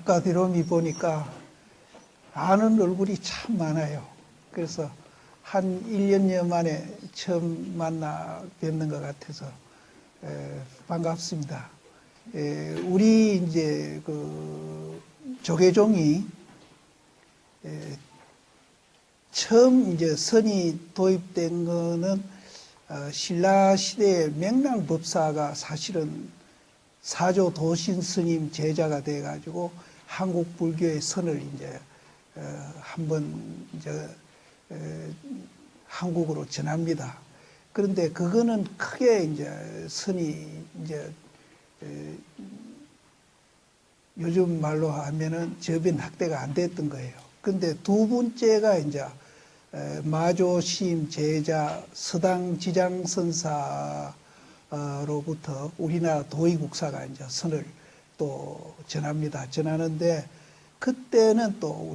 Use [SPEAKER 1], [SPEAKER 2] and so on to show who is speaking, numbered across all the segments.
[SPEAKER 1] 아까 들어오미 보니까 아는 얼굴이 참 많아요. 그래서 한 1년여 만에 처음 만나 뵙는 것 같아서 반갑습니다. 우리 이제 그 조계종이 처음 이제 선이 도입된 거는 신라 시대의 명랑법사가 사실은 사조 도신 스님 제자가 돼 가지고 한국 불교의 선을 이제 한번 이제 한국으로 전합니다. 그런데 그거는 크게 이제 선이 이제 요즘 말로 하면은 저변 확대가 안 됐던 거예요. 그런데 두 번째가 이제 마조심 제자 서당 지장선사로부터 우리나라 도의국사가 이제 선을 또 전합니다. 전하는데 그때는 또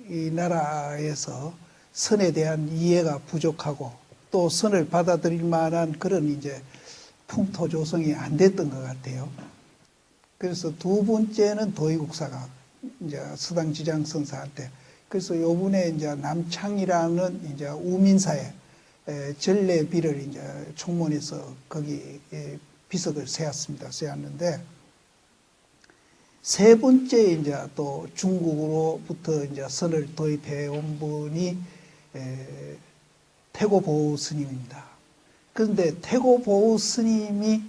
[SPEAKER 1] 우리나라에서 선에 대한 이해가 부족하고 또 선을 받아들일 만한 그런 이제 풍토 조성이 안 됐던 것 같아요. 그래서 두 번째는 도의국사가 이제 서당 지장선사한테 그래서 요번에 이제 남창이라는 이제 우민사에 전례비를 이제 총무원에서 거기 비석을 세웠습니다. 세웠는데 세 번째 이제 또 중국으로부터 이제 선을 도입해 온 분이 태고보우 스님입니다. 그런데 태고보우 스님이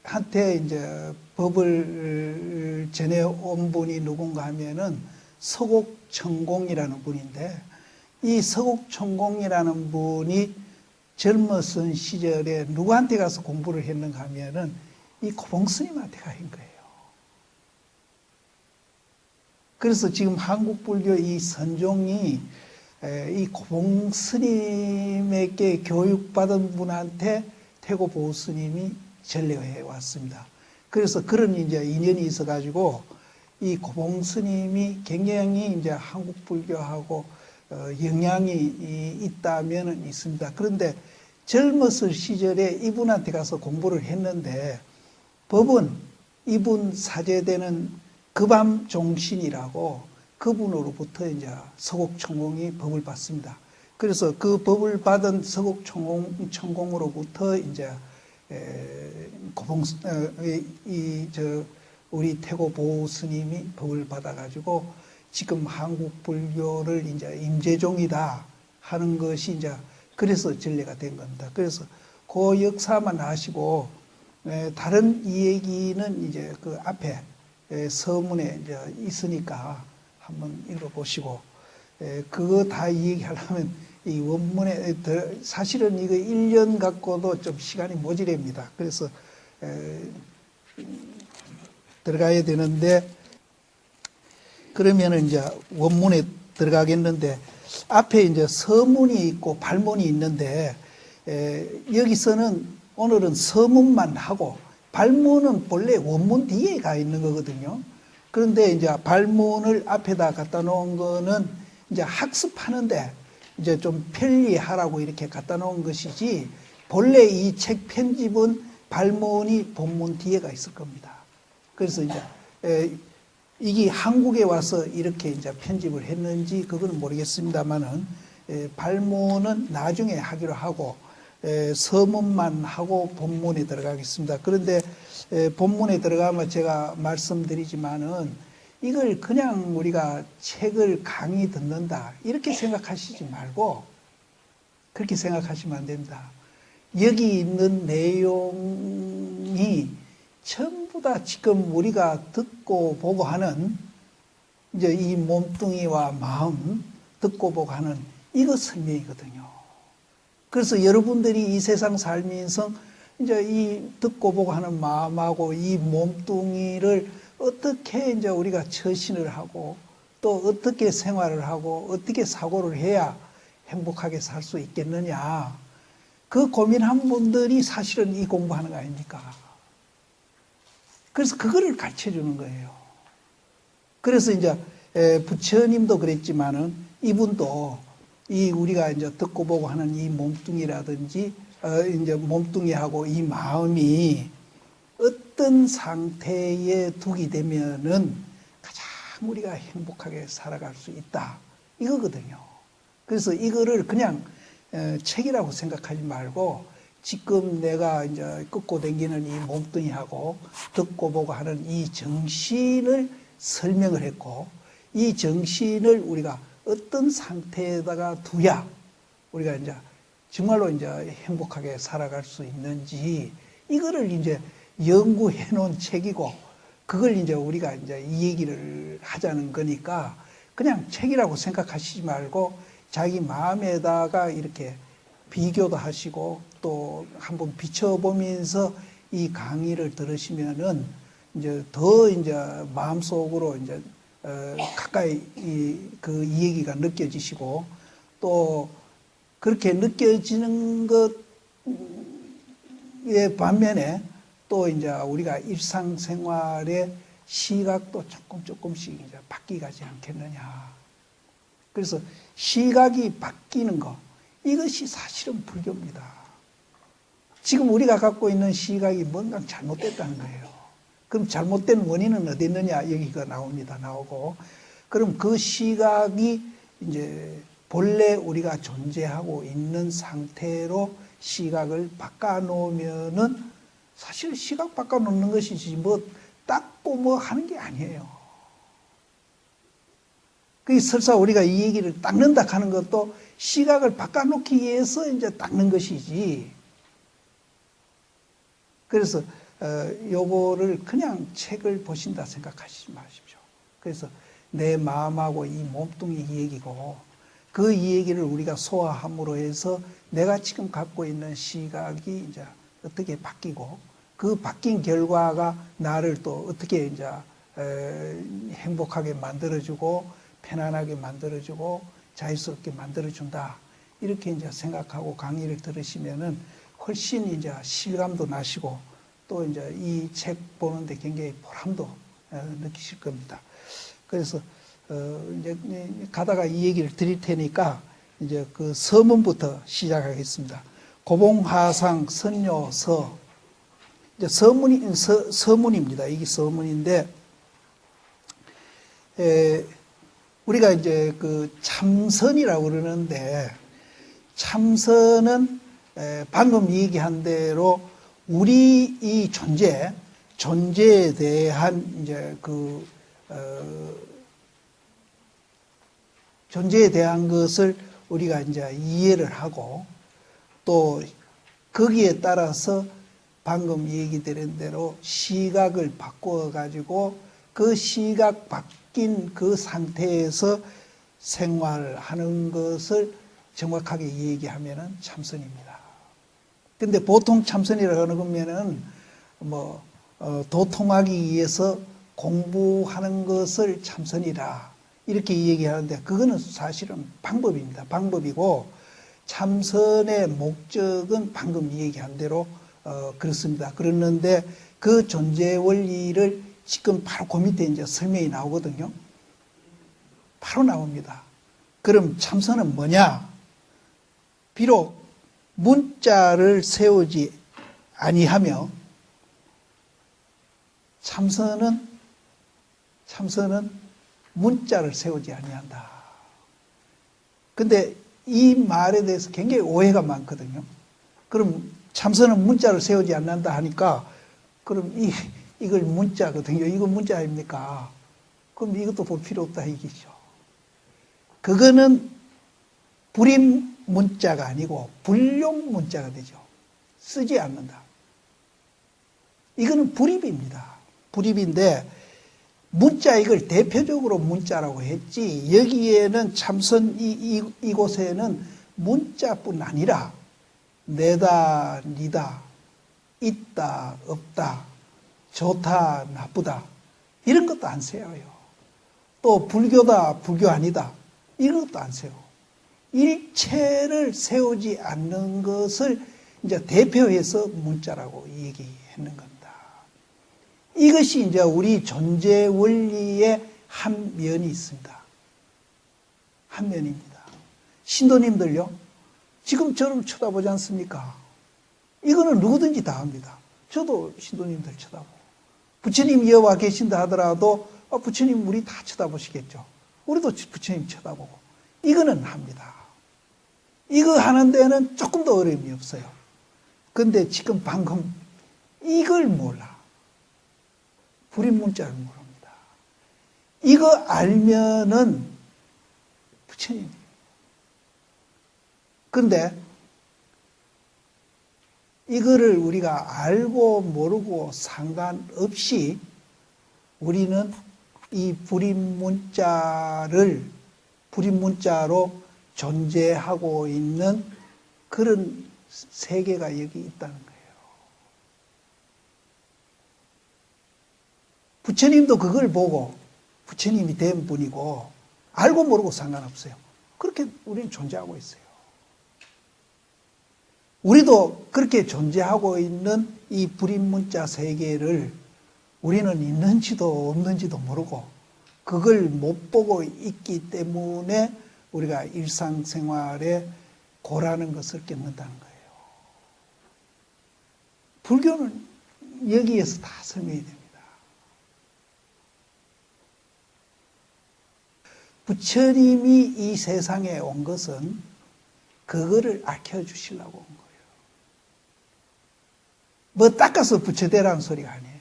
[SPEAKER 1] 한테 이제 법을 전해온 분이 누군가 하면은 서곡천공이라는 분인데 이 서곡천공이라는 분이 젊었은 시절에 누구한테 가서 공부를 했는가 하면은 이 고봉스님한테 간 거예요. 그래서 지금 한국 불교 이 선종이 이 고봉스님에게 교육받은 분한테 태고보우 스님이 전례해 왔습니다. 그래서 그런 이제 인연이 있어가지고 이 고봉스님이 굉장히 이제 한국 불교하고 영향이 있다면은 있습니다. 그런데 젊었을 시절에 이분한테 가서 공부를 했는데 법은 이분 사제되는 급암종신이라고 그분으로부터 이제 서곡천공이 법을 받습니다. 그래서 그 법을 받은 서곡천공으로부터 이제 우리 태고보우 스님이 법을 받아가지고 지금 한국 불교를 이제 임재종이다 하는 것이 이제 그래서 전례가 된 겁니다. 그래서 그 역사만 하시고 다른 이야기는 이제 그 앞에 서문에 이제 있으니까 한번 읽어보시고 그거 다 이야기하려면 이 원문에 사실은 이거 1년 갖고도 좀 시간이 모자랍니다. 그래서 들어가야 되는데 그러면은 이제 원문에 들어가겠는데 앞에 이제 서문이 있고 발문이 있는데 여기서는 오늘은 서문만 하고 발문은 본래 원문 뒤에 가 있는 거거든요. 그런데 이제 발문을 앞에다 갖다 놓은 거는 이제 학습하는데 이제 좀 편리하라고 이렇게 갖다 놓은 것이지 본래 이 책 편집은 발문이 본문 뒤에가 있을 겁니다. 그래서 이제 이게 한국에 와서 이렇게 이제 편집을 했는지 그거는 모르겠습니다만은 발문은 나중에 하기로 하고 서문만 하고 본문에 들어가겠습니다. 그런데 본문에 들어가면 제가 말씀드리지만은 이걸 그냥 우리가 책을 강의 듣는다 이렇게 생각하시지 말고 그렇게 생각하시면 안 됩니다. 여기 있는 내용이 전부 다 지금 우리가 듣고 보고 하는 이제 이 몸뚱이와 마음 듣고 보고 하는 이거 설명이거든요. 그래서 여러분들이 이 세상 살면서 이제 이 듣고 보고 하는 마음하고 이 몸뚱이를 어떻게 이제 우리가 처신을 하고 또 어떻게 생활을 하고 어떻게 사고를 해야 행복하게 살 수 있겠느냐. 그 고민한 분들이 사실은 이 공부하는 거 아닙니까? 그래서 그거를 가르쳐 주는 거예요. 그래서 이제 부처님도 그랬지만은 이분도 이 우리가 이제 듣고 보고 하는 이 몸뚱이라든지 이제 몸뚱이하고 이 마음이 어떤 상태에 두게 되면은 가장 우리가 행복하게 살아갈 수 있다. 이거거든요. 그래서 이거를 그냥 책이라고 생각하지 말고 지금 내가 이제 끄고 댕기는 이 몸뚱이하고 듣고 보고 하는 이 정신을 설명을 했고, 이 정신을 우리가 어떤 상태에다가 두야 우리가 이제 정말로 이제 행복하게 살아갈 수 있는지, 이거를 이제 연구해 놓은 책이고, 그걸 이제 우리가 이제 이 얘기를 하자는 거니까 그냥 책이라고 생각하시지 말고 자기 마음에다가 이렇게 비교도 하시고 또 한번 비춰보면서 이 강의를 들으시면은 이제 더 이제 마음속으로 이제 가까이 이 얘기가 느껴지시고, 또 그렇게 느껴지는 것의 반면에 또 이제 우리가 일상생활의 시각도 조금씩 이제 바뀌지 않겠느냐. 그래서 시각이 바뀌는 것, 이것이 사실은 불교입니다. 지금 우리가 갖고 있는 시각이 뭔가 잘못됐다는 거예요. 그럼 잘못된 원인은 어디 있느냐? 여기가 나오고, 그럼 그 시각이 이제 본래 우리가 존재하고 있는 상태로 시각을 바꿔놓으면은 사실 시각 바꿔놓는 것이지 뭐 닦고 뭐 하는 게 아니에요. 그 설사 우리가 이 얘기를 닦는다 하는 것도 시각을 바꿔놓기 위해서 이제 닦는 것이지. 그래서 요거를 그냥 책을 보신다 생각하시지 마십시오. 그래서 내 마음하고 이 몸뚱이 얘기고, 그 얘기를 우리가 소화함으로 해서 내가 지금 갖고 있는 시각이 이제 어떻게 바뀌고, 그 바뀐 결과가 나를 또 어떻게 이제 행복하게 만들어주고 편안하게 만들어주고 자유스럽게 만들어준다. 이렇게 이제 생각하고 강의를 들으시면은 훨씬 이제 실감도 나시고 또 이제 이 책 보는데 굉장히 보람도 느끼실 겁니다. 그래서 이제 가다가 이 얘기를 드릴 테니까 이제 그 서문부터 시작하겠습니다. 고봉화상 선요서. 이제 서문입니다. 이게 서문인데, 우리가 이제 그 참선이라고 그러는데, 참선은 방금 얘기한 대로 우리 이 존재에 대한 이제 존재에 대한 것을 우리가 이제 이해를 하고, 또 거기에 따라서 방금 얘기드린 대로 시각을 바꾸어 가지고 그 시각 바뀐 그 상태에서 생활하는 것을 정확하게 얘기하면은 참선입니다. 근데 보통 참선이라고 하는 거면은 뭐 도통하기 위해서 공부하는 것을 참선이라 이렇게 얘기하는데, 그거는 사실은 방법입니다. 방법이고, 참선의 목적은 방금 얘기한 대로 그렇습니다. 그랬는데 그 존재 원리를 지금 바로 그 밑에 이제 설명이 나오거든요. 바로 나옵니다. 그럼 참선은 뭐냐? 비록 문자를 세우지 아니하며 참선은 문자를 세우지 아니한다. 근데 이 말에 대해서 굉장히 오해가 많거든요. 그럼 참선은 문자를 세우지 않는다 하니까 그럼 이걸 문자거든요. 이거 문자 아닙니까? 그럼 이것도 볼 필요 없다 이기죠. 그거는 불임 문자가 아니고 불용 문자가 되죠. 쓰지 않는다. 이거는 불입입니다. 불입인데 문자, 이걸 대표적으로 문자라고 했지, 여기에는 참선 이곳에는 문자뿐 아니라 내다, 니다, 있다, 없다, 좋다, 나쁘다, 이런 것도 안 세워요. 또 불교다, 불교 아니다, 이런 것도 안 세워. 일체를 세우지 않는 것을 이제 대표해서 문자라고 얘기했는 겁니다. 이것이 이제 우리 존재 원리의 한 면이 있습니다. 한 면입니다. 신도님들요, 지금 저를 쳐다보지 않습니까? 이거는 누구든지 다 합니다. 저도 신도님들 쳐다보고. 부처님 여와 계신다 하더라도 부처님 우리 다 쳐다보시겠죠. 우리도 부처님 쳐다보고. 이거는 합니다. 이거 하는 데는 조금 더 어려움이 없어요. 근데 지금 방금 이걸 몰라. 불임문자를 모릅니다. 이거 알면은 부처님. 근데 이거를 우리가 알고 모르고 상관없이 우리는 이 불임문자로 존재하고 있는 그런 세계가 여기 있다는 거예요. 부처님도 그걸 보고 부처님이 된 분이고 알고 모르고 상관없어요. 그렇게 우리는 존재하고 있어요. 우리도 그렇게 존재하고 있는 이 불임문자 세계를 우리는 있는지도 없는지도 모르고 그걸 못 보고 있기 때문에 우리가 일상생활에 고라는 것을 겪는다는 거예요. 불교는 여기에서 다 설명이 됩니다. 부처님이 이 세상에 온 것은 그거를 알려주시려고 온 거예요. 뭐 닦아서 부처되라는 소리가 아니에요.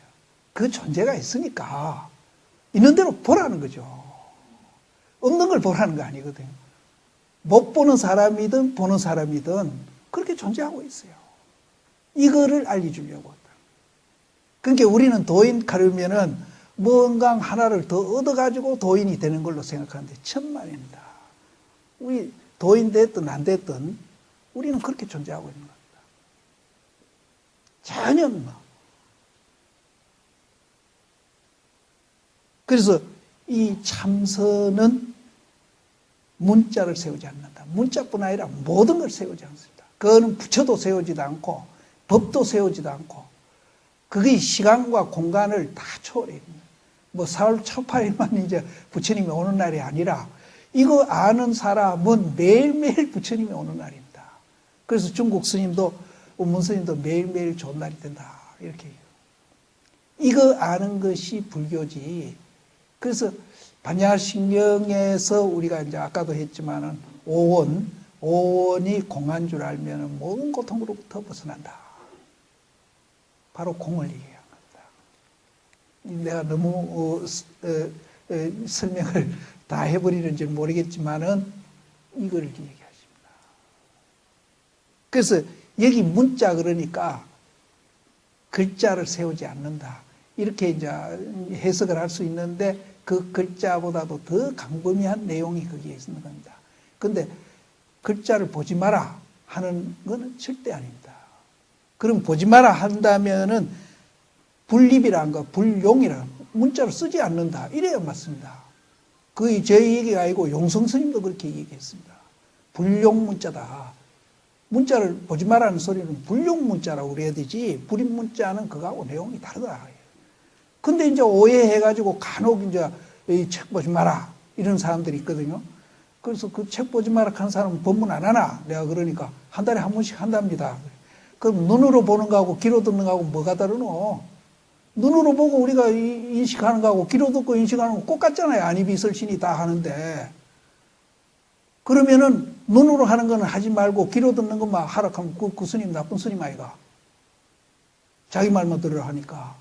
[SPEAKER 1] 그 존재가 있으니까 있는 대로 보라는 거죠. 없는 걸 보라는 거 아니거든요. 못 보는 사람이든 보는 사람이든 그렇게 존재하고 있어요. 이거를 알려주려고 한다. 그러니까 우리는 도인 가려면은 뭔가 하나를 더 얻어가지고 도인이 되는 걸로 생각하는데 천만입니다. 우리 도인 됐든 안 됐든 우리는 그렇게 존재하고 있는 겁니다. 전혀 그래서 이 참선은 문자를 세우지 않는다. 문자뿐 아니라 모든 걸 세우지 않습니다. 그거는 부처도 세우지도 않고 법도 세우지도 않고 그게 시간과 공간을 다 초월해요. 뭐 4월 첫 8일만 이제 부처님이 오는 날이 아니라 이거 아는 사람은 매일매일 부처님이 오는 날입니다. 그래서 중국 스님도 운문 스님도 매일매일 좋은 날이 된다 이렇게 해요. 이거 아는 것이 불교지. 그래서 반야신경에서 우리가 이제 아까도 했지만은 오원이 공한 줄 알면은 모든 고통으로부터 벗어난다. 바로 공을 얘기한 겁니다. 내가 너무 설명을 다 해버리는지 모르겠지만은 이걸 얘기하십니다. 그래서 여기 문자 그러니까 글자를 세우지 않는다. 이렇게 이제 해석을 할 수 있는데 그 글자보다도 더 광범위한 내용이 거기에 있는 겁니다. 근데 글자를 보지 마라 하는 건 절대 아닙니다. 그럼 보지 마라 한다면은 불립이라는 거, 불용이라는 문자를 쓰지 않는다. 이래야 맞습니다. 그게 제 얘기가 아니고 용성 스님도 그렇게 얘기했습니다. 불용 문자다. 문자를 보지 말라는 소리는 불용 문자라고 그래야 되지 불임 문자는 그거하고 내용이 다르다. 근데 이제 오해해가지고 간혹 이제 이 책 보지 마라 이런 사람들이 있거든요. 그래서 그 책 보지 마라 하는 사람은 법문 안 하나? 내가 그러니까 한 달에 한 번씩 한답니다. 그럼 눈으로 보는 거하고 귀로 듣는 거하고 뭐가 다르노? 눈으로 보고 우리가 인식하는 거하고 귀로 듣고 인식하는 거 똑같잖아요. 안이비설신이 다 하는데. 그러면은 눈으로 하는 거는 하지 말고 귀로 듣는 것만 하라 하면 그 스님 나쁜 스님 아이가. 자기 말만 들으라 하니까.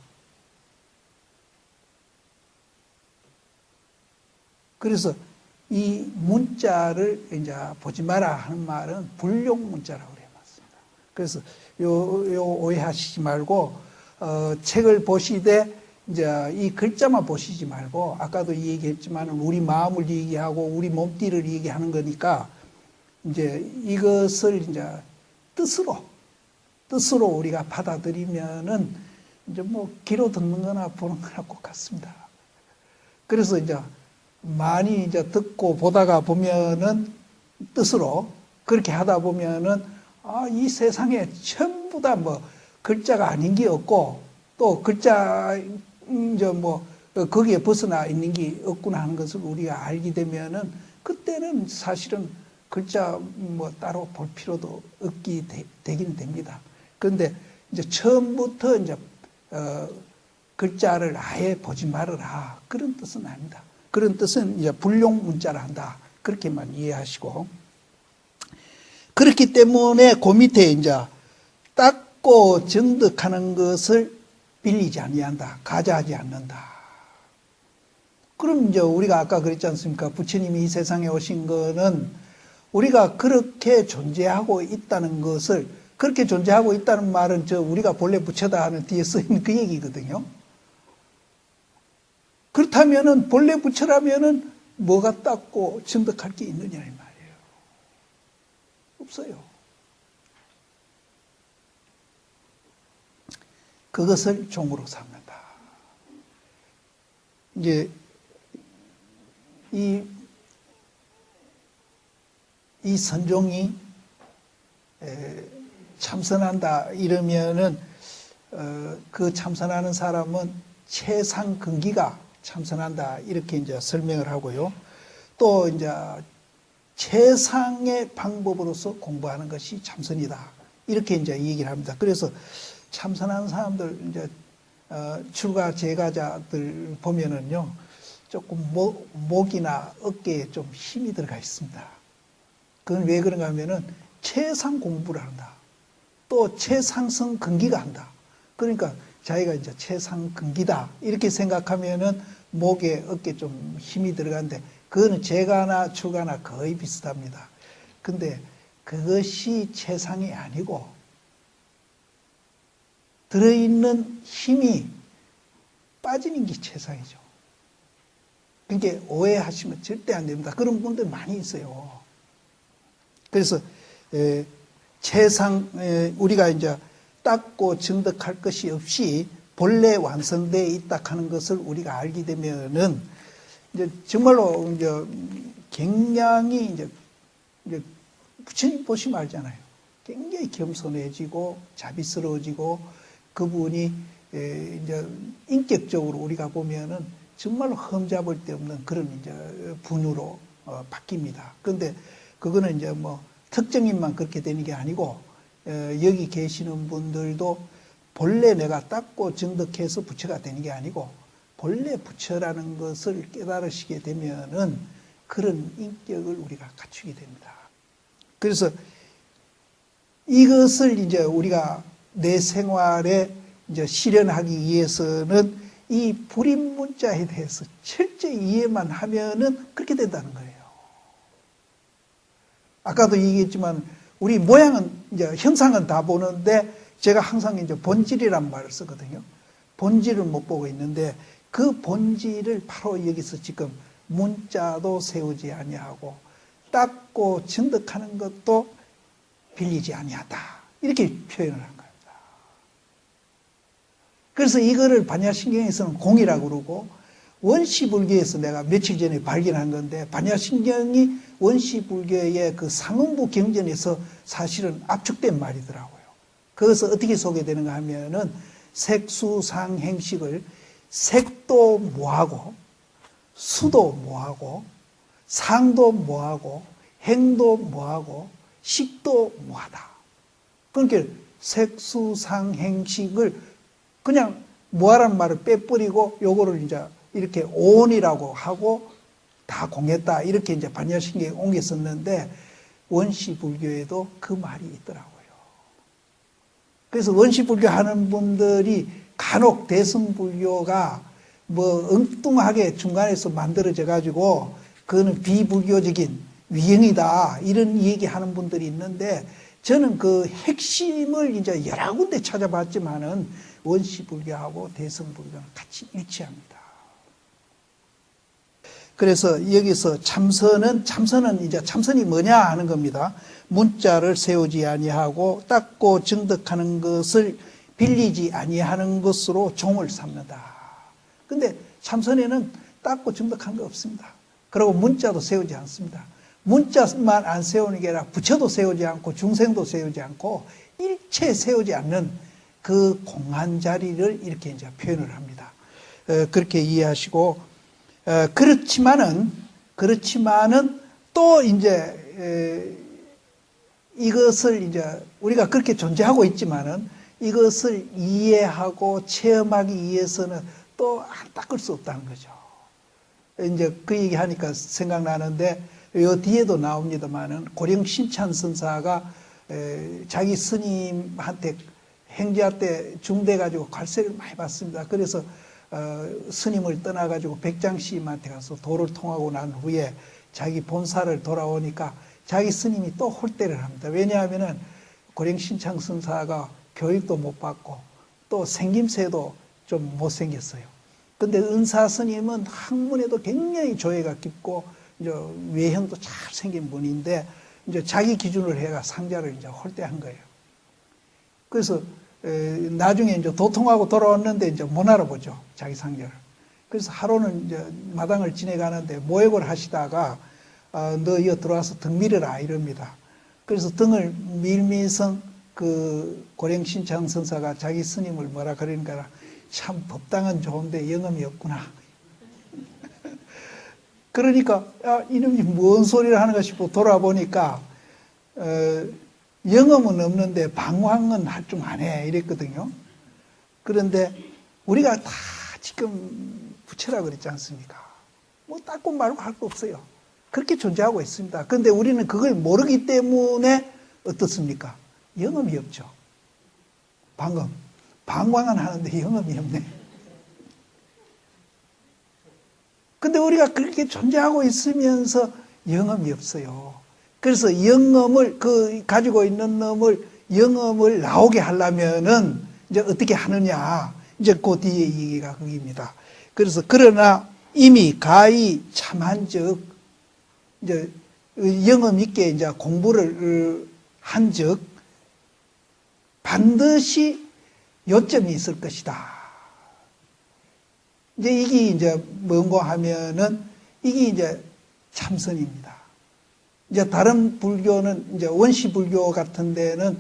[SPEAKER 1] 그래서 이 문자를 이제 보지 마라 하는 말은 불용 문자라고 그래요. 맞습니다. 그래서 요 오해하시지 말고, 책을 보시되, 이제 이 글자만 보시지 말고, 아까도 얘기했지만 우리 마음을 얘기하고 우리 몸띠를 얘기하는 거니까, 이제 이것을 이제 뜻으로 우리가 받아들이면은 이제 뭐 귀로 듣는 거나 보는 거나 똑같습니다. 그래서 이제 많이 이제 듣고 보다가 보면은 뜻으로 그렇게 하다 보면은 이 세상에 전부 다 뭐 글자가 아닌 게 없고 또 글자 이제 뭐 거기에 벗어나 있는 게 없구나 하는 것을 우리가 알게 되면은 그때는 사실은 글자 뭐 따로 볼 필요도 없게 되긴 됩니다. 그런데 이제 처음부터 이제 글자를 아예 보지 말아라. 그런 뜻은 아닙니다. 그런 뜻은 이제 불용 문자를 한다. 그렇게만 이해하시고. 그렇기 때문에 그 밑에 이제 닦고 정득하는 것을 빌리지 아니한다. 가져하지 않는다. 그럼 이제 우리가 아까 그랬지 않습니까? 부처님이 이 세상에 오신 거는 우리가 그렇게 존재하고 있다는 것을, 그렇게 존재하고 있다는 말은 우리가 본래 부처다 하는 뒤에 쓰인 그 얘기거든요. 그렇다면은 본래 부처라면은 뭐가 닦고 정득할 게 있느냐 이 말이에요. 없어요. 그것을 종으로 삼는다. 이제 이 선종이 참선한다 이러면은 그 참선하는 사람은 최상근기가 참선한다 이렇게 이제 설명을 하고요. 또 이제 최상의 방법으로서 공부하는 것이 참선이다 이렇게 이제 얘기를 합니다. 그래서 참선하는 사람들 이제 출가 제가자들 보면은요 조금 목이나 어깨에 좀 힘이 들어가 있습니다. 그건 왜 그런가 하면은 최상 공부를 한다. 또 최상성 근기가 한다. 그러니까 자기가 이제 최상 근기다. 이렇게 생각하면은 목에 어깨에 좀 힘이 들어가는데 그거는 제가나 출가나 거의 비슷합니다. 근데 그것이 최상이 아니고 들어있는 힘이 빠지는 게 최상이죠. 그러니까 오해하시면 절대 안 됩니다. 그런 분들 많이 있어요. 그래서 최상 우리가 이제 닦고 정득할 것이 없이 본래 완성되어 있다 하는 것을 우리가 알게 되면은 이제 정말로 이제 굉장히 이제 부처님 보시면 알잖아요. 굉장히 겸손해지고 자비스러워지고 그분이 이제 인격적으로 우리가 보면은 정말로 흠잡을 데 없는 그런 이제 분으로 바뀝니다. 그런데 그거는 이제 뭐 특정인만 그렇게 되는 게 아니고 여기 계시는 분들도 본래 내가 닦고 정득해서 부처가 되는 게 아니고 본래 부처라는 것을 깨달으시게 되면은 그런 인격을 우리가 갖추게 됩니다. 그래서 이것을 이제 우리가 내 생활에 이제 실현하기 위해서는 이 불입문자에 대해서 철저히 이해만 하면은 그렇게 된다는 거예요. 아까도 얘기했지만 우리 모양은 이제 형상은 다 보는데 제가 항상 이제 본질이란 말을 쓰거든요. 본질을 못 보고 있는데 그 본질을 바로 여기서 지금 문자도 세우지 아니하고 닦고 정득하는 것도 빌리지 아니하다. 이렇게 표현을 한 겁니다. 그래서 이거를 반야신경에서는 공이라고 그러고 원시불교에서 내가 며칠 전에 발견한 건데 반야신경이 원시불교의 그 상음부 경전에서 사실은 압축된 말이더라고요. 그것을 어떻게 소개되는가 하면은 색수상행식을 색도 뭐하고 수도 뭐하고 상도 뭐하고 행도 뭐하고 식도 뭐하다. 그러니까 색수상행식을 그냥 뭐하란 말을 빼버리고 요거를 이제 이렇게 온이라고 하고 다 공했다. 이렇게 이제 반야신경에 옮겼었는데 원시불교에도 그 말이 있더라고요. 그래서 원시불교 하는 분들이 간혹 대승불교가 뭐 엉뚱하게 중간에서 만들어져 가지고 그거는 비불교적인 위형이다. 이런 얘기하는 분들이 있는데 저는 그 핵심을 이제 여러 군데 찾아봤지만은 원시불교하고 대승불교는 같이 일치합니다. 그래서 여기서 참선은 이제 참선이 뭐냐 하는 겁니다. 문자를 세우지 아니하고 닦고 정득하는 것을 빌리지 아니하는 것으로 종을 삼는다. 근데 참선에는 닦고 정득한 거 없습니다. 그리고 문자도 세우지 않습니다. 문자만 안 세우는 게 아니라 부처도 세우지 않고 중생도 세우지 않고 일체 세우지 않는 그 공한 자리를 이렇게 이제 표현을 합니다. 그렇게 이해하시고 그렇지만은 또 이제 이것을 이제 우리가 그렇게 존재하고 있지만은 이것을 이해하고 체험하기 위해서는 또 안 닦을 수 없다는 거죠. 이제 그 얘기 하니까 생각나는데, 요 뒤에도 나옵니다만은, 고령신찬 선사가 자기 스님한테 행자 때 중대가지고 관세를 많이 받습니다. 그래서 스님을 떠나가지고 백장시임한테 가서 도를 통하고 난 후에 자기 본사를 돌아오니까 자기 스님이 또 홀대를 합니다. 왜냐하면은 고령신창 선사가 교육도 못 받고 또 생김새도 좀 못생겼어요. 근데 은사 스님은 학문에도 굉장히 조예가 깊고 이제 외형도 잘 생긴 분인데 이제 자기 기준으로 해가 상자를 이제 홀대한 거예요. 그래서 나중에 이제 도통하고 돌아왔는데 이제 못 알아보죠, 자기 상자를. 그래서 하루는 이제 마당을 지내가는데 모욕을 하시다가 너 이거 들어와서 등 밀어라 이럽니다. 그래서 등을 밀면서 그 고령신창 선사가 자기 스님을 뭐라 그러니까 참 법당은 좋은데 영험이 없구나. 그러니까 이놈이 뭔 소리를 하는가 싶고 돌아보니까 영험은 없는데 방황은 할 줄 아네 이랬거든요. 그런데 우리가 다 지금 부처라 그랬지 않습니까? 뭐 닦고 말고 할 거 없어요. 그렇게 존재하고 있습니다. 그런데 우리는 그걸 모르기 때문에 어떻습니까? 영험이 없죠. 방황은 하는데 영험이 없네. 근데 우리가 그렇게 존재하고 있으면서 영험이 없어요. 그래서 영험을, 가지고 있는 놈을, 영험을 나오게 하려면은, 이제 어떻게 하느냐. 이제 그 뒤에 얘기가 거기입니다. 그래서, 그러나 이미 가히 참한 즉, 이제 영험 있게 이제 공부를 한 즉, 반드시 요점이 있을 것이다. 이제 이게 뭔고 하면은, 이게 이제 참선입니다. 이제 다른 불교는 이제 원시 불교 같은 데는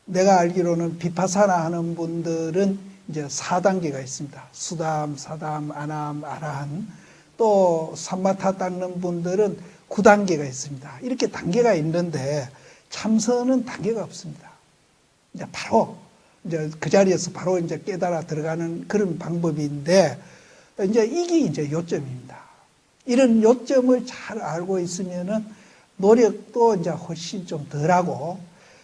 [SPEAKER 1] 내가 알기로는 비파사나 하는 분들은 이제 4단계가 있습니다. 수담, 사담, 아남, 아라한. 또 삼마타 닦는 분들은 9단계가 있습니다. 이렇게 단계가 있는데 참선은 단계가 없습니다. 이제 바로 이제 그 자리에서 바로 이제 깨달아 들어가는 그런 방법인데 이제 이게 이제 요점입니다. 이런 요점을 잘 알고 있으면은 노력도 이제 훨씬 좀 덜하고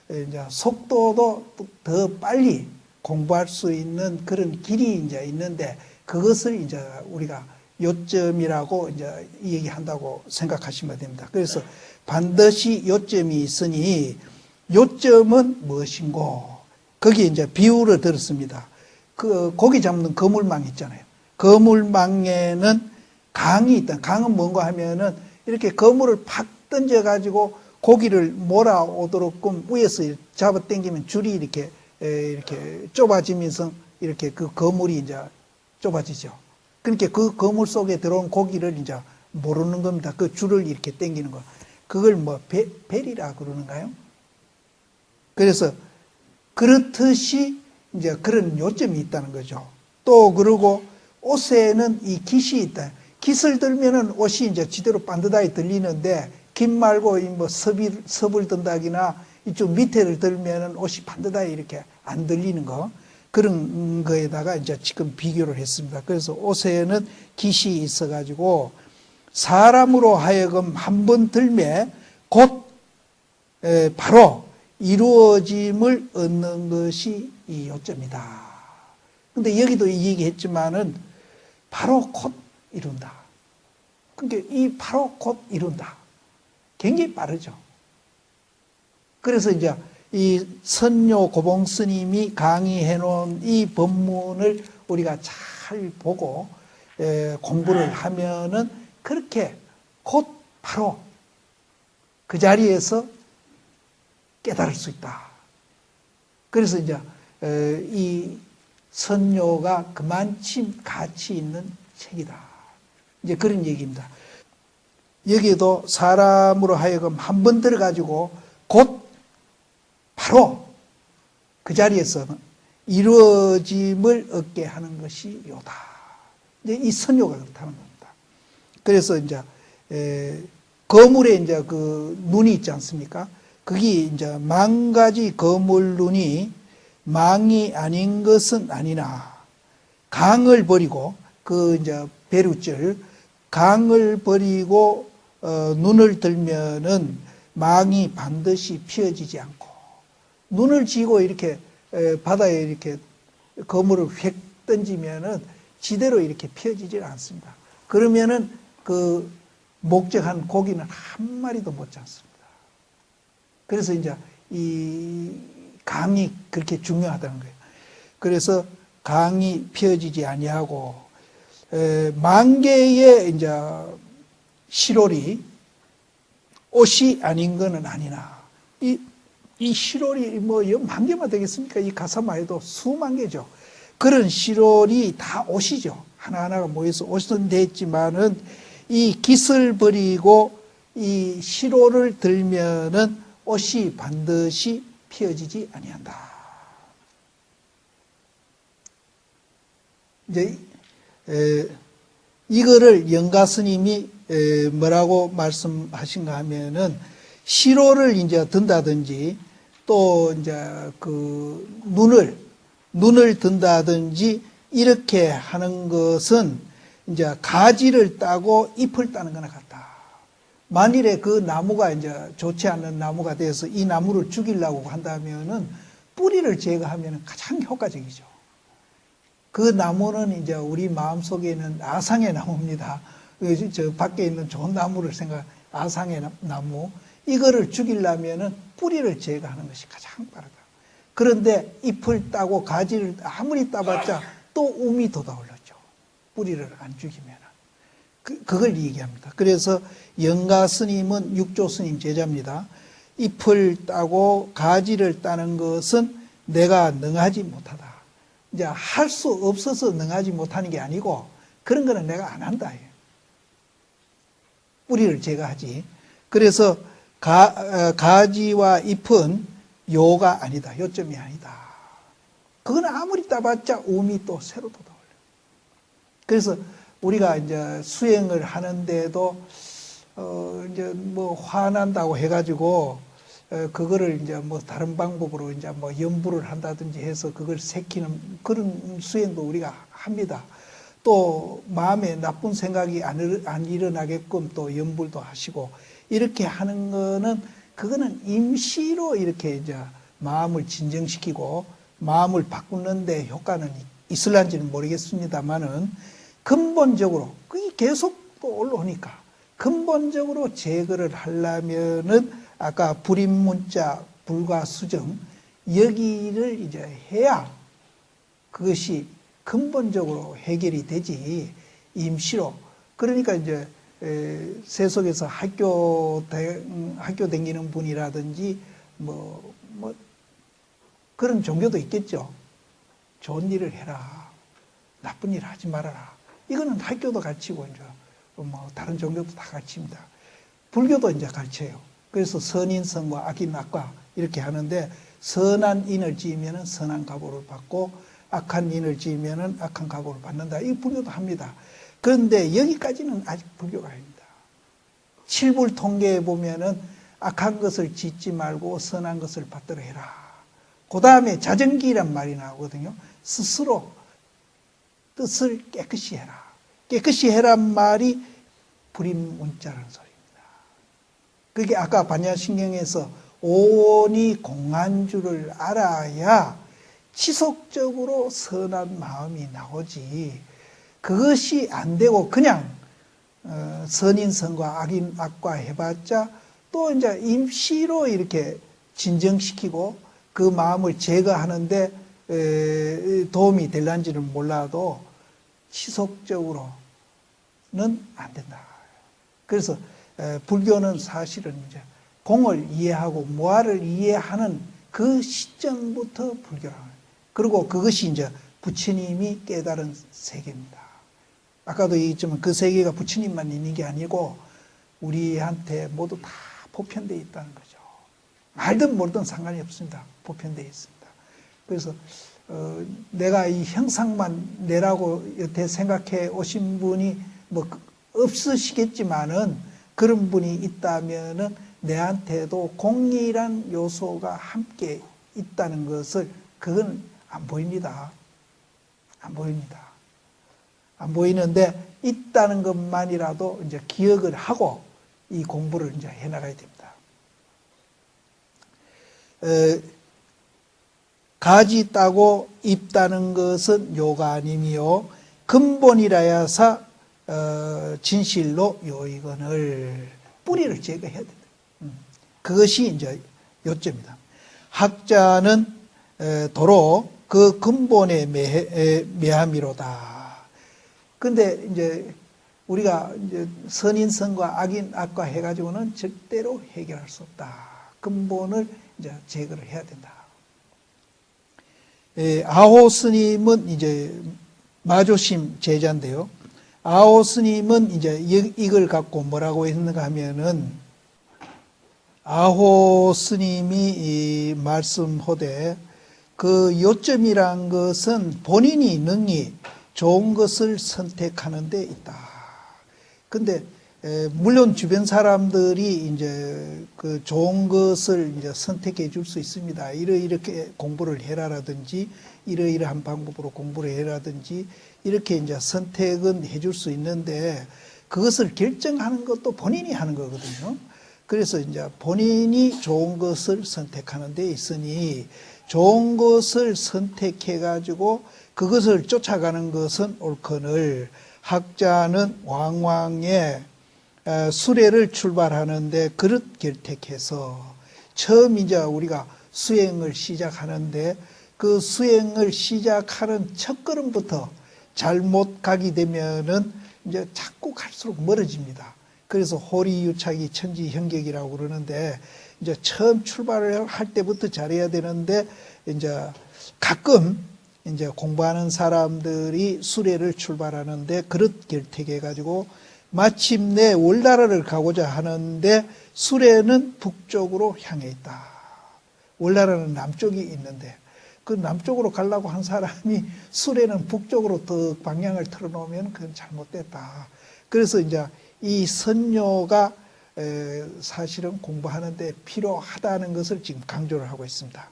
[SPEAKER 1] 이제 속도도 더 빨리 공부할 수 있는 그런 길이 이제 있는데 그것을 이제 우리가 요점이라고 이제 얘기한다고 생각하시면 됩니다. 그래서 반드시 요점이 있으니 요점은 무엇인고 거기에 이제 비유를 들었습니다. 그 고기 잡는 거물망 있잖아요. 거물망에는 강이 있다. 강은 뭔가 하면은 이렇게 거물을 팍 던져가지고 고기를 몰아오도록끔 위에서 잡아 당기면 줄이 이렇게 좁아지면서 이렇게 그 거물이 이제 좁아지죠. 그러니까 그 거물 속에 들어온 고기를 이제 모르는 겁니다. 그 줄을 이렇게 당기는 거. 그걸 뭐 벨이라 그러는가요? 그래서 그렇듯이 이제 그런 요점이 있다는 거죠. 또 그러고 옷에는 이 깃이 있다. 깃을 들면은 옷이 이제 지대로 반듯하게 들리는데 깃 말고 뭐 섭을 든다기나 이쪽 밑에를 들면은 옷이 반듯하게 이렇게 안 들리는 거 그런 거에다가 이제 지금 비교를 했습니다. 그래서 옷에는 깃이 있어가지고 사람으로 하여금 한 번 들매 곧 바로 이루어짐을 얻는 것이 이 요점이다. 근데 여기도 얘기했지만은 바로 곧 이룬다. 그러니까 이 바로 곧 이룬다. 굉장히 빠르죠. 그래서 이제 이 선료 고봉 스님이 강의해 놓은 이 법문을 우리가 잘 보고 공부를 하면은 그렇게 곧 바로 그 자리에서 깨달을 수 있다. 그래서 이제 이 선료가 그만큼 가치 있는 책이다. 이제 그런 얘기입니다. 여기에도 사람으로 하여금 한 번 들어가지고 곧 바로 그 자리에서 이루어짐을 얻게 하는 것이 요다. 이제 이 선료가 그렇다는 겁니다. 그래서 이제 거물에 이제 그 눈이 있지 않습니까? 그게 이제 만 가지 거물눈이 망이 아닌 것은 아니나 강을 버리고 그 이제 배류절 강을 버리고 눈을 들면은 망이 반드시 피어지지 않고 눈을 쥐고 이렇게 바다에 이렇게 거물을 휙 던지면은 지대로 이렇게 피어지질 않습니다. 그러면은 그 목적한 고기는 한 마리도 못 잡습니다. 그래서 이제 이 강이 그렇게 중요하다는 거예요. 그래서 강이 피어지지 아니하고 만 개의 이제 시롤이 옷이 아닌 것은 아니나 이 시롤이 뭐 만 개만 되겠습니까? 이 가사만 해도 수만 개죠. 그런 시롤이 다 옷이죠. 하나하나가 모여서 옷은 됐지만은 이 깃을 버리고 이 시롤을 들면은 옷이 반드시 피어지지 아니한다. 이제 이거를 영가 스님이 뭐라고 말씀하신가 하면은 시로를 이제 든다든지 또 이제 그 눈을 든다든지 이렇게 하는 것은 이제 가지를 따고 잎을 따는 거나 같다. 만일에 그 나무가 이제 좋지 않은 나무가 돼서 이 나무를 죽이려고 한다면은 뿌리를 제거하면 가장 효과적이죠. 그 나무는 이제 우리 마음속에 있는 아상의 나무입니다. 저 밖에 있는 좋은 나무를 아상의 나무. 이거를 죽이려면은 뿌리를 제거하는 것이 가장 빠르다. 그런데 잎을 따고 가지를 아무리 따봤자 또 움이 돋아올랐죠. 뿌리를 안 죽이면. 그걸 얘기합니다. 그래서 영가 스님은 육조 스님 제자입니다. 잎을 따고 가지를 따는 것은 내가 능하지 못하다. 이제 할 수 없어서 능하지 못하는 게 아니고 그런 거는 내가 안 한다. 뿌리를 제거하지. 그래서 가지와 잎은 요가 아니다. 요점이 아니다. 그건 아무리 따봤자 움이 또 새로 돋아올려. 그래서 우리가 이제 수행을 하는데도 이제 뭐 화난다고 해가지고 그거를 이제 뭐 다른 방법으로 이제 뭐 염불을 한다든지 해서 그걸 새키는 그런 수행도 우리가 합니다. 또 마음에 나쁜 생각이 안 일어나게끔 또 염불도 하시고 이렇게 하는 거는 그거는 임시로 이렇게 이제 마음을 진정시키고 마음을 바꾸는데 효과는 있을런지는 모르겠습니다만은 근본적으로 그게 계속 또 올라오니까 근본적으로 제거를 하려면은 아까 불임문자 불과 수정 여기를 이제 해야 그것이 근본적으로 해결이 되지 임시로. 그러니까 이제 세속에서 학교 다니는 분이라든지 뭐 그런 종교도 있겠죠. 좋은 일을 해라. 나쁜 일을 하지 말아라. 이거는 학교도 가르치고 이제 뭐 다른 종교도 다 가르칩니다. 불교도 이제 가르쳐요. 그래서 선인선과 악인악과 이렇게 하는데 선한 인을 지으면 선한 가보를 받고 악한 인을 지으면 악한 가보를 받는다. 이 불교도 합니다. 그런데 여기까지는 아직 불교가 아닙니다. 칠불 통계에 보면은 악한 것을 짓지 말고 선한 것을 받도록 해라. 그 다음에 자정기란 말이 나오거든요. 스스로 뜻을 깨끗이 해라. 깨끗이 해란 말이 불임문자라는 소리입니다. 그게 아까 반야신경에서 오온이 공한 줄을 알아야 지속적으로 선한 마음이 나오지. 그것이 안 되고 그냥 선인선과 악인악과 해봤자 또 이제 임시로 이렇게 진정시키고 그 마음을 제거하는데 도움이 될런지는 몰라도 지속적으로는 안 된다. 그래서 불교는 사실은 이제 공을 이해하고 무아를 이해하는 그 시점부터 불교라는 거예요. 그리고 그것이 이제 부처님이 깨달은 세계입니다. 아까도 얘기했지만 그 세계가 부처님만 있는 게 아니고 우리한테 모두 다 보편되어 있다는 거죠. 말든 뭐든 상관이 없습니다. 보편되어 있습니다. 그래서 내가 이 형상만 내라고 여태 생각해 오신 분이 뭐 없으시겠지만은 그런 분이 있다면은 내한테도 공의란 요소가 함께 있다는 것을 그건 안 보입니다. 안 보입니다. 안 보이는데 있다는 것만이라도 이제 기억을 하고 이 공부를 이제 해나가야 됩니다. 가지 따고 잎 따는 것은 요가 아님이요 근본이라야사 진실로 요이거늘 뿌리를 제거해야 된다. 그것이 이제 요점이다. 학자는 도로 그 근본에 매함이로다. 근데 이제 우리가 이제 선인선과 악인악과 해가지고는 절대로 해결할 수 없다. 근본을 이제 제거를 해야 된다. 아호 스님은 이제 마조심 제자인데요. 아호 스님은 이제 이걸 갖고 뭐라고 했는가 하면은 아호 스님이 말씀하되 그 요점이란 것은 본인이 능히 좋은 것을 선택하는 데 있다. 근데 물론 주변 사람들이 이제 그 좋은 것을 이제 선택해 줄 수 있습니다. 이렇게 공부를 해라라든지 이러이러한 방법으로 공부를 해라든지 이렇게 이제 선택은 해줄 수 있는데 그것을 결정하는 것도 본인이 하는 거거든요. 그래서 이제 본인이 좋은 것을 선택하는 데 있으니 좋은 것을 선택해 가지고 그것을 쫓아가는 것은 옳거늘 학자는 왕왕에 수레를 출발하는데 그릇 결택해서 처음 이제 우리가 수행을 시작하는데 그 수행을 시작하는 첫 걸음부터 잘못 가게 되면은 이제 자꾸 갈수록 멀어집니다. 그래서 호리유착이 천지형격이라고 그러는데 이제 처음 출발을 할 때부터 잘해야 되는데 이제 가끔 이제 공부하는 사람들이 수레를 출발하는데 그릇 결택해 가지고 마침내 월나라를 가고자 하는데 수레는 북쪽으로 향해 있다. 월나라는 남쪽이 있는데 그 남쪽으로 가려고 한 사람이 수레는 북쪽으로 더 방향을 틀어놓으면 그건 잘못됐다. 그래서 이제 이 선료가 사실은 공부하는데 필요하다는 것을 지금 강조를 하고 있습니다.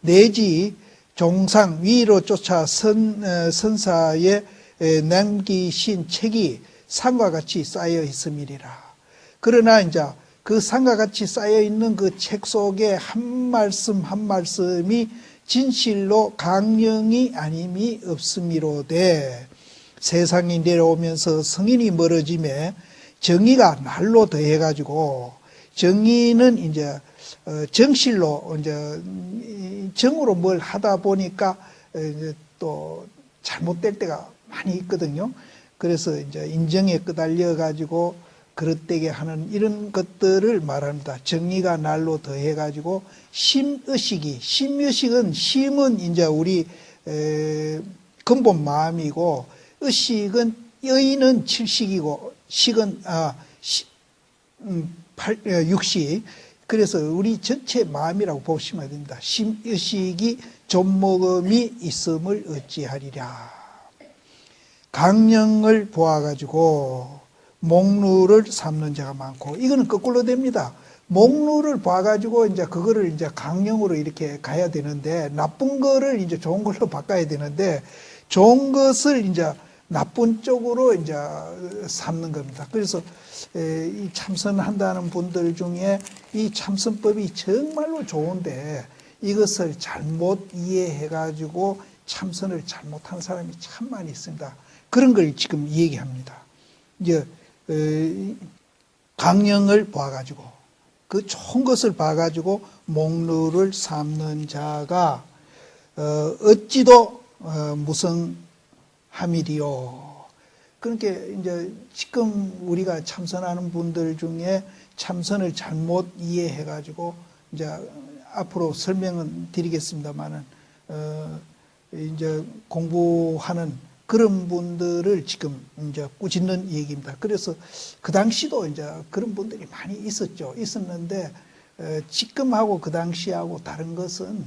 [SPEAKER 1] 내지 종상 위로 쫓아 선사에 남기신 책이 산과 같이 쌓여 있음이리라. 그러나 이제 그 산과 같이 쌓여 있는 그 책 속에 한 말씀 한 말씀이 진실로 강령이 아님이 없음이로되 세상이 내려오면서 성인이 멀어짐에 정의가 날로 더해가지고 정의는 이제 정실로 이제 정으로 뭘 하다 보니까 이제 또 잘못될 때가 많이 있거든요. 그래서 이제 인정에 끄달려 가지고 그릇되게 하는 이런 것들을 말합니다. 정의가 날로 더해 가지고 심의식이 심의식은 심은 이제 우리 근본 마음이고 의식은 의는 칠식이고 식은 육식. 그래서 우리 전체 마음이라고 보시면 됩니다. 심의식이 좀먹음이 있음을 어찌하리랴. 강령을 보아가지고 목루를 삼는 자가 많고 이거는 거꾸로 됩니다. 목루를 봐가지고 이제 그거를 이제 강령으로 이렇게 가야 되는데 나쁜 거를 이제 좋은 걸로 바꿔야 되는데 좋은 것을 이제 나쁜 쪽으로 이제 삼는 겁니다. 그래서 이 참선한다는 분들 중에 이 참선법이 정말로 좋은데 이것을 잘못 이해해가지고 참선을 잘못한 사람이 참 많이 있습니다. 그런 걸 지금 얘기합니다. 이제 강령을 봐가지고 그 좋은 것을 봐가지고 목루를 삼는 자가 어찌도 무성함이리요. 그러니까 이제 지금 우리가 참선하는 분들 중에 참선을 잘못 이해해가지고 이제 앞으로 설명은 드리겠습니다만은 이제 공부하는 그런 분들을 지금 이제 꾸짖는 얘기입니다. 그래서 그 당시도 이제 그런 분들이 많이 있었는데 지금하고 그 당시하고 다른 것은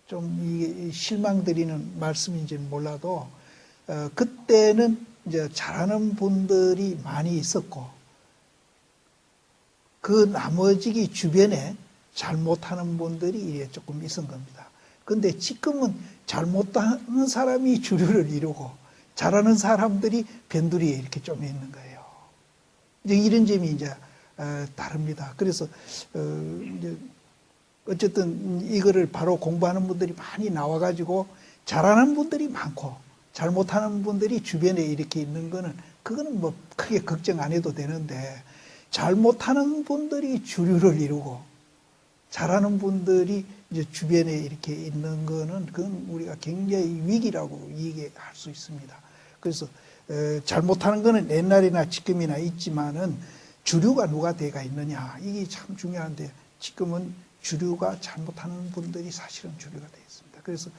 [SPEAKER 1] 좀 이게 실망드리는 말씀인지는 몰라도 그때는 이제 잘하는 분들이 많이 있었고 그 나머지 주변에 잘못하는 분들이 조금 있은 겁니다. 근데 지금은 잘못하는 사람이 주류를 이루고 잘하는 사람들이 변두리에 이렇게 좀 있는 거예요. 이제 이런 점이 이제 다릅니다. 그래서 이제 어쨌든 이거를 바로 공부하는 분들이 많이 나와가지고 잘하는 분들이 많고 잘못하는 분들이 주변에 이렇게 있는 거는 그거는 뭐 크게 걱정 안 해도 되는데 잘못하는 분들이 주류를 이루고 잘하는 분들이 이제 주변에 이렇게 있는 거는 그건 우리가 굉장히 위기라고 얘기할 수 있습니다. 그래서 잘못하는 거는 옛날이나 지금이나 있지만은 주류가 누가 돼가 있느냐 이게 참 중요한데 지금은 주류가 잘못하는 분들이 사실은 주류가 되어 있습니다. 그래서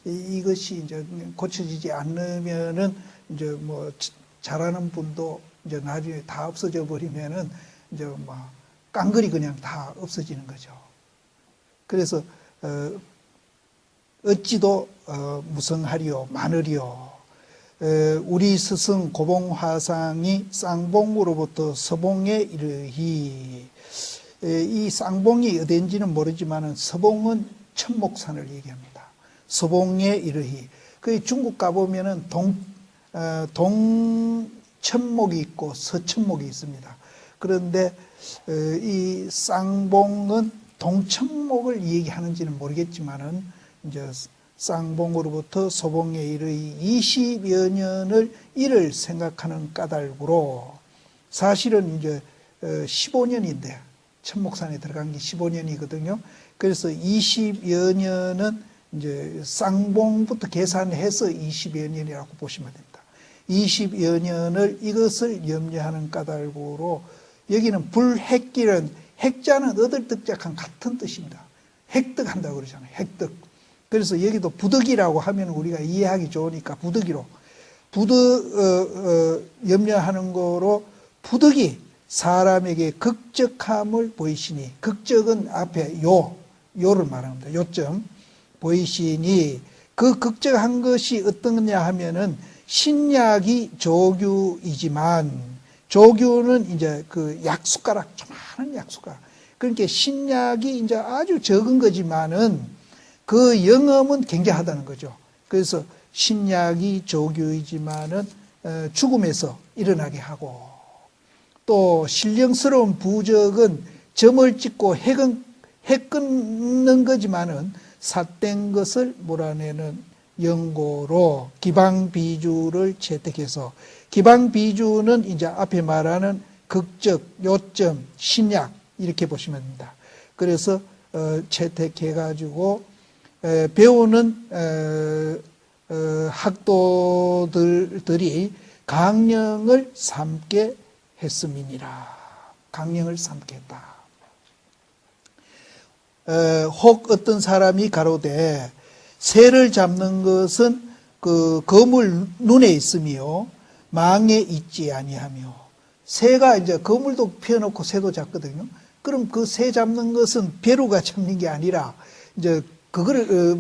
[SPEAKER 1] 이것이 이제 고쳐지지 않으면은 이제 뭐 잘하는 분도 이제 나중에 다 없어져 버리면은 이제 뭐 깡그리 그냥 다 없어지는 거죠. 그래서 어찌도 무성하리요 마느리요. 우리 스승 고봉화상이 쌍봉으로부터 서봉에 이르히 이 쌍봉이 어딘지는 모르지만은 서봉은 천목산을 얘기합니다. 서봉에 이르히 그 중국 가보면은 동천목이 있고 서천목이 있습니다. 그런데 이 쌍봉은 동천목을 얘기하는지는 모르겠지만은 이제 쌍봉으로부터 서봉에 이르이 20여 년을 이를 생각하는 까닭으로 사실은 이제 15년인데 천목산에 들어간 게 15년이거든요. 그래서 20여 년은 이제 쌍봉부터 계산해서 20여 년이라고 보시면 됩니다. 20여 년을 이것을 염려하는 까닭으로 여기는 불획기는 핵자는 얻을 득작한 같은 뜻입니다. 획득한다고 그러잖아요. 획득. 그래서 여기도 부득이라고 하면 우리가 이해하기 좋으니까 부득이로 염려하는 거로 부득이 사람에게 극적함을 보이시니 극적은 앞에 요를 말합니다. 요점 보이시니 그 극적한 것이 어떠냐 하면은 신약이 조규이지만 조규는 이제 그 약숟가락 조그마한 약숟가락 그러니까 신약이 이제 아주 적은 거지만은 그 영험은 굉장하다는 거죠. 그래서 신약이 조규이지만은 죽음에서 일어나게 하고 또 신령스러운 부적은 점을 찍고 해 끊는 거지만은 삿된 것을 몰아내는 연고로 기방비주를 채택해서 기방비주는 이제 앞에 말하는 극적, 요점, 신약 이렇게 보시면 됩니다. 그래서 채택해가지고 배우는 학도들이 강령을 삼게 했음이니라. 강령을 삼게 했다. 혹 어떤 사람이 가로되 새를 잡는 것은 그 거물 눈에 있으며 망에 있지 아니하며 새가 이제 거물도 피워놓고 새도 잡거든요. 그럼 그 새 잡는 것은 벼루가 잡는 게 아니라 이제 그거를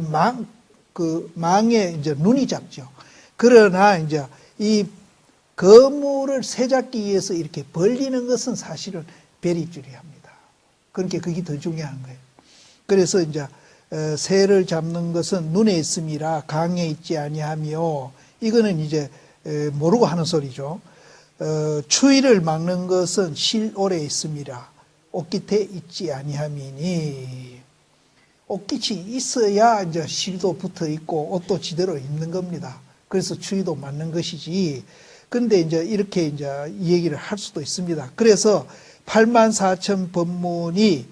[SPEAKER 1] 망에 이제 눈이 잡죠. 그러나 이제 이 거물을 새 잡기 위해서 이렇게 벌리는 것은 사실은 베리줄이합니다. 그러니까 그게 더 중요한 거예요. 그래서 이제 새를 잡는 것은 눈에 있음이라 강에 있지 아니하며 이거는 이제 모르고 하는 소리죠. 추위를 막는 것은 실오래 있음이라 옷깃에 있지 아니함이니 옷깃이 있어야 이제 실도 붙어 있고 옷도 지대로 입는 겁니다. 그래서 추위도 막는 것이지. 근데 이제 이렇게 이제 얘기를 할 수도 있습니다. 그래서 84,000 법문이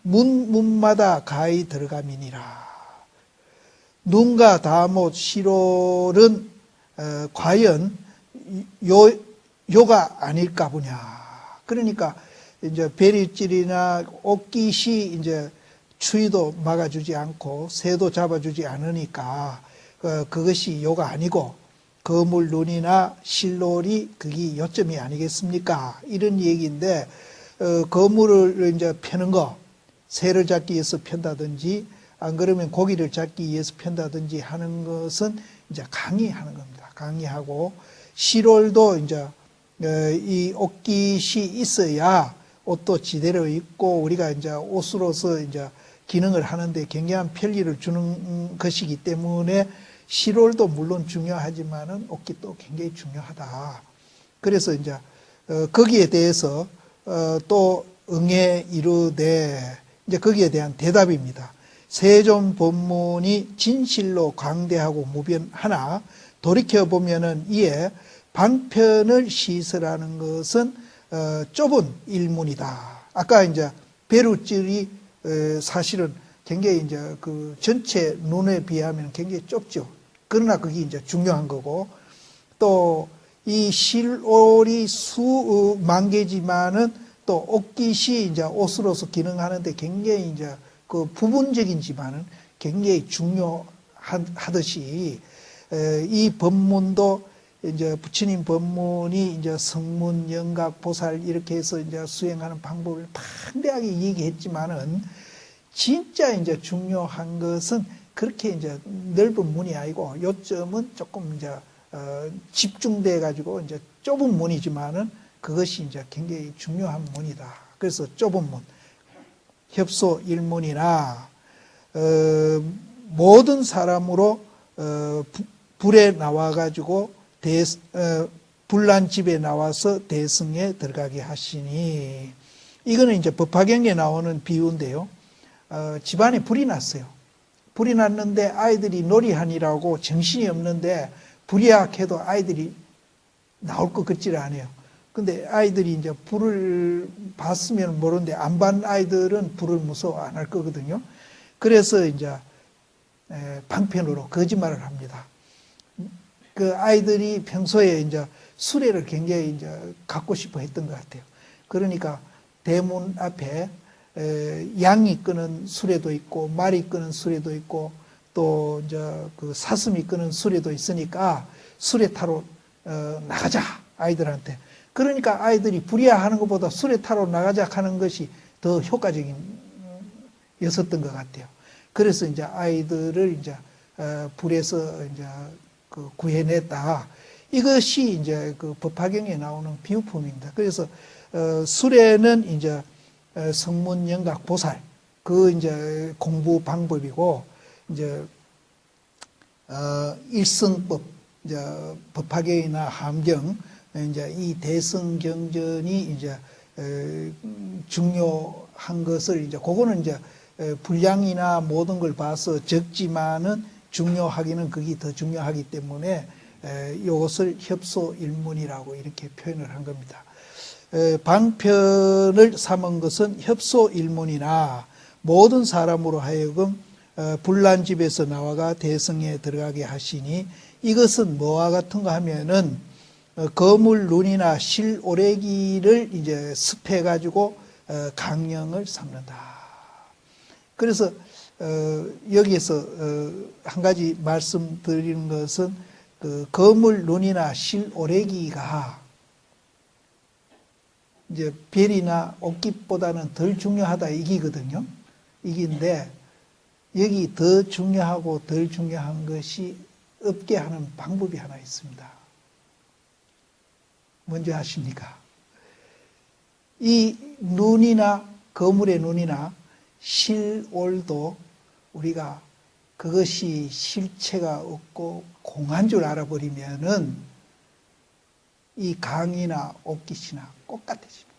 [SPEAKER 1] 문마다 가히 들어감이니라. 눈과 다못 시롤은 과연 요가 아닐까 보냐. 그러니까 이제 베리줄이나 옷깃이 이제 추위도 막아주지 않고 새도 잡아주지 않으니까 그것이 요가 아니고 거물 눈이나 실놀이 그게 요점이 아니겠습니까? 이런 얘기인데 거물을 이제 펴는 거 새를 잡기 위해서 편다든지 안 그러면 고기를 잡기 위해서 편다든지 하는 것은 이제 강의하는 겁니다. 강의하고 시롤도 이제 이 옷깃이 있어야 옷도 지대로 입고 우리가 이제 옷으로서 이제 기능을 하는데 굉장한 편리를 주는 것이기 때문에 실올도 물론 중요하지만은 옷깃도 굉장히 중요하다. 그래서 이제 거기에 대해서 또 응해 이르되 이제 거기에 대한 대답입니다. 세존 법문이 진실로 광대하고 무변하나 돌이켜 보면은 이에 방편을 시설하는 것은 좁은 일문이다. 아까 이제 배루질이 사실은 굉장히 이제 그 전체 눈에 비하면 굉장히 좁죠. 그러나 그게 이제 중요한 거고 또 이 실올이 수만 개지만은 또 옷깃이 이제 옷으로서 기능하는데 굉장히 이제 그 부분적인지만은 굉장히 중요하듯이 이 법문도 이제 부처님 법문이 이제 성문, 영각, 보살 이렇게 해서 이제 수행하는 방법을 방대하게 얘기했지만은 진짜 이제 중요한 것은 그렇게 이제 넓은 문이 아니고 요점은 조금 이제 집중돼 가지고 이제 좁은 문이지만은 그것이 이제 굉장히 중요한 문이다. 그래서 좁은 문, 협소 일문이나 모든 사람으로 불에 나와 가지고 불난 집에 나와서 대승에 들어가게 하시니 이거는 이제 법화경에 나오는 비유인데요. 집안에 불이 났어요. 불이 났는데 아이들이 놀이하니라고 정신이 없는데 불이 약해도 아이들이 나올 것 같지를 않아요. 근데 아이들이 이제 불을 봤으면 모르는데 안 본 아이들은 불을 무서워 안 할 거거든요. 그래서 이제 방편으로 거짓말을 합니다. 그 아이들이 평소에 이제 수레를 굉장히 이제 갖고 싶어 했던 것 같아요. 그러니까 대문 앞에 양이 끄는 수레도 있고 말이 끄는 수레도 있고 또 이제 그 사슴이 끄는 수레도 있으니까 수레 타러 나가자 아이들한테. 그러니까 아이들이 불이야하는 것보다 수레 타러 나가자 하는 것이 더 효과적인 였었던 것 같아요. 그래서 이제 아이들을 이제 불에서 이제 그 구해냈다. 이것이 이제 그 법화경에 나오는 비유품입니다. 그래서 수레는 이제 성문, 영각, 보살 그 이제 공부 방법이고 이제 일성법 이제 법화경이나 함경 이제 이 대승경전이 이제 중요한 것을 이제 그거는 이제 분량이나 모든 걸 봐서 적지만은 중요하기는 그게 더 중요하기 때문에 이것을 협소일문이라고 이렇게 표현을 한 겁니다. 방편을 삼은 것은 협소일문이나 모든 사람으로 하여금 불난 집에서 나와가 대승에 들어가게 하시니 이것은 뭐와 같은가 하면은 거물 눈이나 실 오래기를 이제 습해 가지고 강령을 삼는다. 그래서 여기에서 한 가지 말씀드리는 것은 그 거물 눈이나 실 오래기가 이제 별이나 옷깃보다는 덜 중요하다 이기거든요. 이긴데 여기 더 중요하고 덜 중요한 것이 없게 하는 방법이 하나 있습니다. 뭔지 아십니까? 이 눈이나 거물의 눈이나 실올도 우리가 그것이 실체가 없고 공한 줄 알아버리면은 이 강이나 옷깃이나 똑같아집니다.